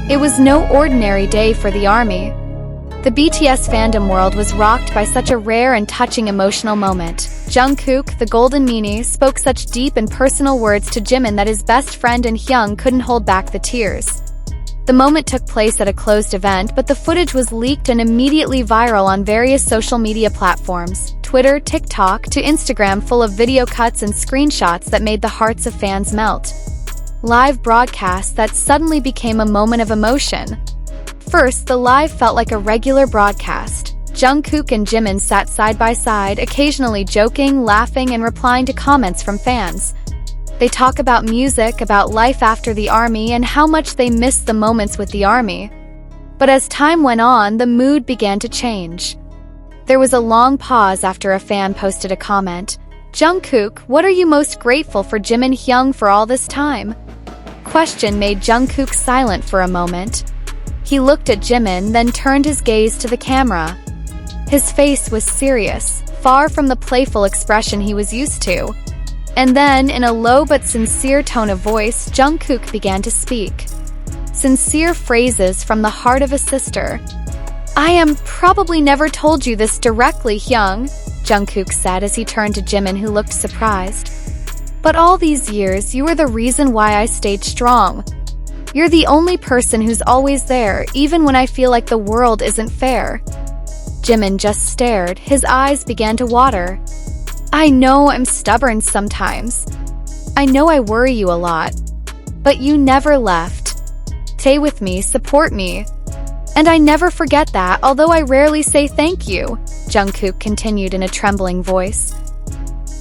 It was no ordinary day for the ARMY. The BTS fandom world was rocked by such a rare and touching emotional moment. Jungkook, the Golden Maknae, spoke such deep and personal words to Jimin that his best friend and Hyung couldn't hold back the tears. The moment took place at a closed event, but the footage was leaked and immediately viral on various social media platforms, Twitter, TikTok, to Instagram, full of video cuts and screenshots that made the hearts of fans melt. Live broadcasts that suddenly became a moment of emotion. First, the live felt like a regular broadcast. Jungkook and Jimin sat side by side, occasionally joking, laughing, and replying to comments from fans. They talk about music, about life after the ARMY, and how much they missed the moments with the ARMY. But as time went on, the mood began to change. There was a long pause after a fan posted a comment. "Jungkook, what are you most grateful for Jimin Hyung for all this time?" Question made Jungkook silent for a moment. He looked at Jimin, then turned his gaze to the camera. His face was serious, far from the playful expression he was used to. And then, in a low but sincere tone of voice, Jungkook began to speak. Sincere phrases from the heart of a sister. "I am probably never told you this directly, Hyung," Jungkook said as he turned to Jimin, who looked surprised. "But all these years, you were the reason why I stayed strong. You're the only person who's always there, even when I feel like the world isn't fair." Jimin just stared, his eyes began to water. "I know I'm stubborn sometimes. I know I worry you a lot. But you never left. Stay with me, support me. And I never forget that, although I rarely say thank you," Jungkook continued in a trembling voice.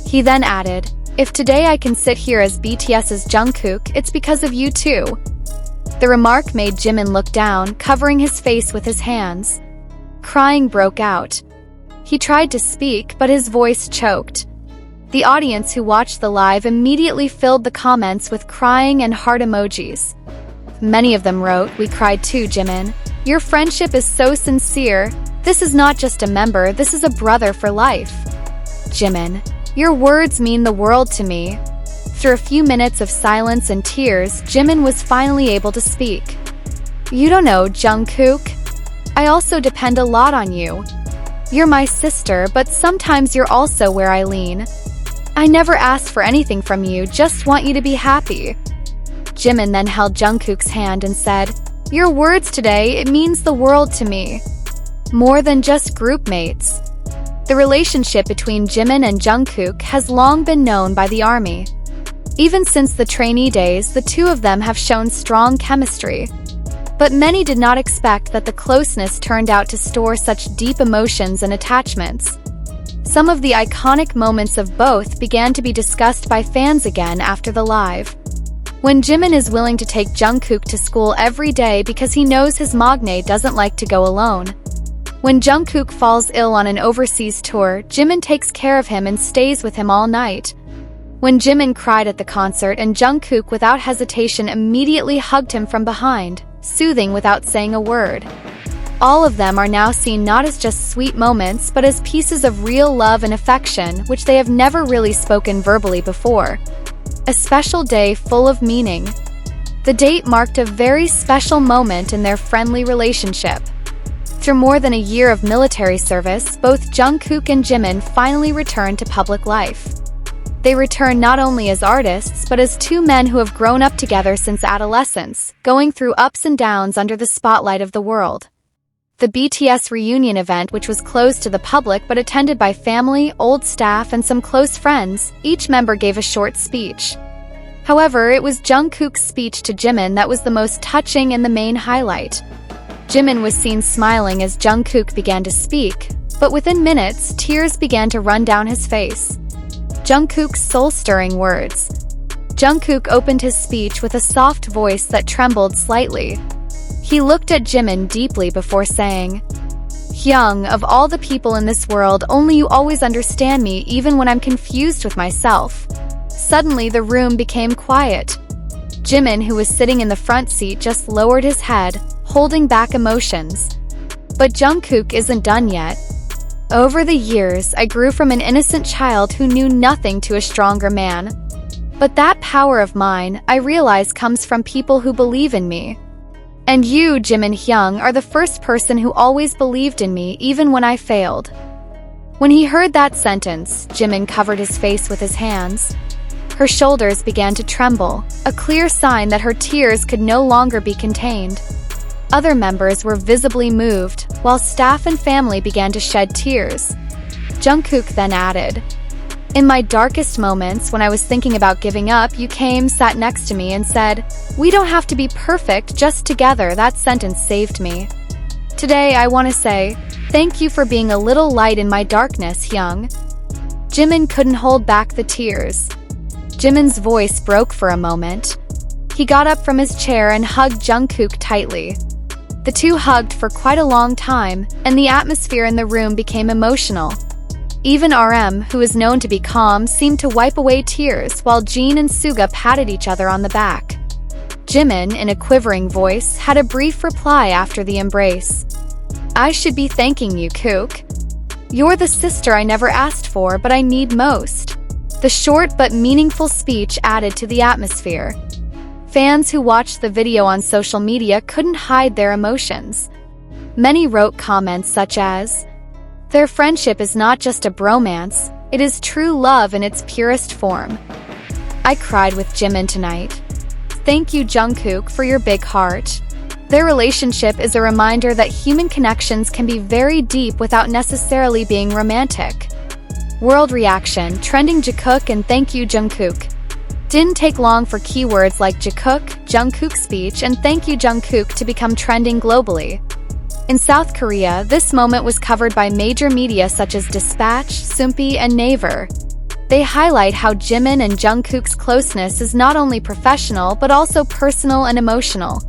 He then added, "If today I can sit here as BTS's Jungkook, it's because of you too." The remark made Jimin look down, covering his face with his hands. Crying broke out. He tried to speak, but his voice choked. The audience who watched the live immediately filled the comments with crying and heart emojis. Many of them wrote, "We cried too, Jimin. Your friendship is so sincere. This is not just a member, this is a brother for life. Jimin, your words mean the world to me." Through a few minutes of silence and tears, Jimin was finally able to speak. "You don't know, Jungkook. I also depend a lot on you. You're my sister, but sometimes you're also where I lean. I never asked for anything from you, just want you to be happy." Jimin then held Jungkook's hand and said, "Your words today, it means the world to me. More than just group mates." The relationship between Jimin and Jungkook has long been known by the ARMY. Even since the trainee days, the two of them have shown strong chemistry. But many did not expect that the closeness turned out to store such deep emotions and attachments. Some of the iconic moments of both began to be discussed by fans again after the live. When Jimin is willing to take Jungkook to school every day because he knows his Maknae doesn't like to go alone. When Jungkook falls ill on an overseas tour, Jimin takes care of him and stays with him all night. When Jimin cried at the concert and Jungkook without hesitation immediately hugged him from behind, soothing without saying a word. All of them are now seen not as just sweet moments, but as pieces of real love and affection, which they have never really spoken verbally before. A special day full of meaning. The date marked a very special moment in their friendly relationship. Through more than a year of military service, both Jungkook and Jimin finally returned to public life. They return not only as artists, but as two men who have grown up together since adolescence, going through ups and downs under the spotlight of the world. The BTS reunion event, which was closed to the public but attended by family, old staff, and some close friends, each member gave a short speech. However, it was Jungkook's speech to Jimin that was the most touching and the main highlight. Jimin was seen smiling as Jungkook began to speak, but within minutes, tears began to run down his face. Jungkook's soul-stirring words. Jungkook opened his speech with a soft voice that trembled slightly. He looked at Jimin deeply before saying, "Hyung, of all the people in this world, only you always understand me even when I'm confused with myself." Suddenly, the room became quiet. Jimin, who was sitting in the front seat, just lowered his head, holding back emotions. But Jungkook isn't done yet. "Over the years, I grew from an innocent child who knew nothing to a stronger man. But that power of mine, I realize, comes from people who believe in me. And you, Jimin Hyung, are the first person who always believed in me even when I failed. When he heard that sentence, Jimin covered his face with his hands. Her shoulders began to tremble, a clear sign that her tears could no longer be contained. Other members were visibly moved, while staff and family began to shed tears. Jungkook then added, "In my darkest moments, when I was thinking about giving up, you came, sat next to me, and said, 'We don't have to be perfect, just together.' That sentence saved me. Today, I want to say, thank you for being a little light in my darkness, Hyung." Jimin couldn't hold back the tears. Jimin's voice broke for a moment. He got up from his chair and hugged Jungkook tightly. The two hugged for quite a long time, and the atmosphere in the room became emotional. Even RM, who is known to be calm, seemed to wipe away tears, while Jin and Suga patted each other on the back. Jimin, in a quivering voice, had a brief reply after the embrace. "I should be thanking you, Kook. You're the sister I never asked for, but I need most." The short but meaningful speech added to the atmosphere. Fans who watched the video on social media couldn't hide their emotions. Many wrote comments such as, "Their friendship is not just a bromance, it is true love in its purest form. I cried with Jimin tonight. Thank you, Jungkook, for your big heart." Their relationship is a reminder that human connections can be very deep without necessarily being romantic. World reaction, trending Jungkook and thank you, Jungkook. Didn't take long for keywords like Jungkook speech and thank you, Jungkook to become trending globally. In South Korea, this moment was covered by major media such as Dispatch, Soompi, and Naver. They highlight how Jimin and Jungkook's closeness is not only professional but also personal and emotional.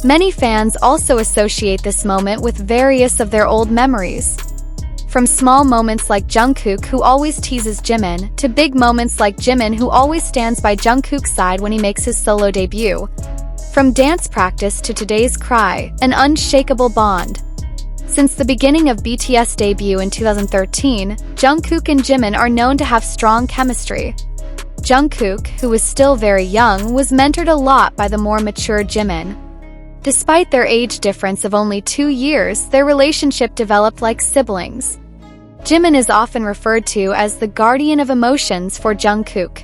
Many fans also associate this moment with various of their old memories. From small moments like Jungkook, who always teases Jimin, to big moments like Jimin, who always stands by Jungkook's side when he makes his solo debut. From dance practice to today's cry, an unshakable bond. Since the beginning of BTS debut in 2013, Jungkook and Jimin are known to have strong chemistry. Jungkook, who was still very young, was mentored a lot by the more mature Jimin. Despite their age difference of only 2 years, their relationship developed like siblings. Jimin is often referred to as the guardian of emotions for Jungkook.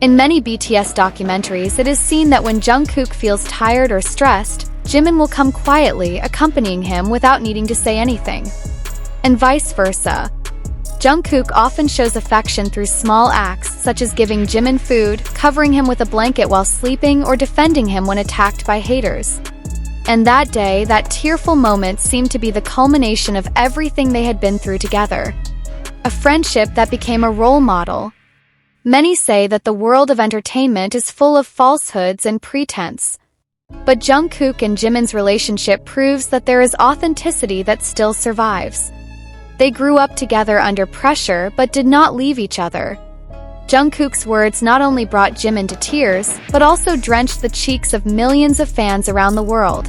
In many BTS documentaries, it is seen that when Jungkook feels tired or stressed, Jimin will come quietly, accompanying him without needing to say anything. And vice versa. Jungkook often shows affection through small acts, such as giving Jimin food, covering him with a blanket while sleeping, or defending him when attacked by haters. And that day, that tearful moment seemed to be the culmination of everything they had been through together. A friendship that became a role model. Many say that the world of entertainment is full of falsehoods and pretense. But Jungkook and Jimin's relationship proves that there is authenticity that still survives. They grew up together under pressure but did not leave each other. Jungkook's words not only brought Jimin to tears, but also drenched the cheeks of millions of fans around the world.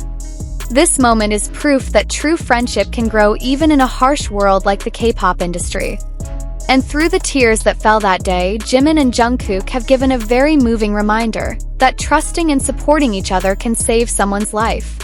This moment is proof that true friendship can grow even in a harsh world like the K-pop industry. And through the tears that fell that day, Jimin and Jungkook have given a very moving reminder that trusting and supporting each other can save someone's life.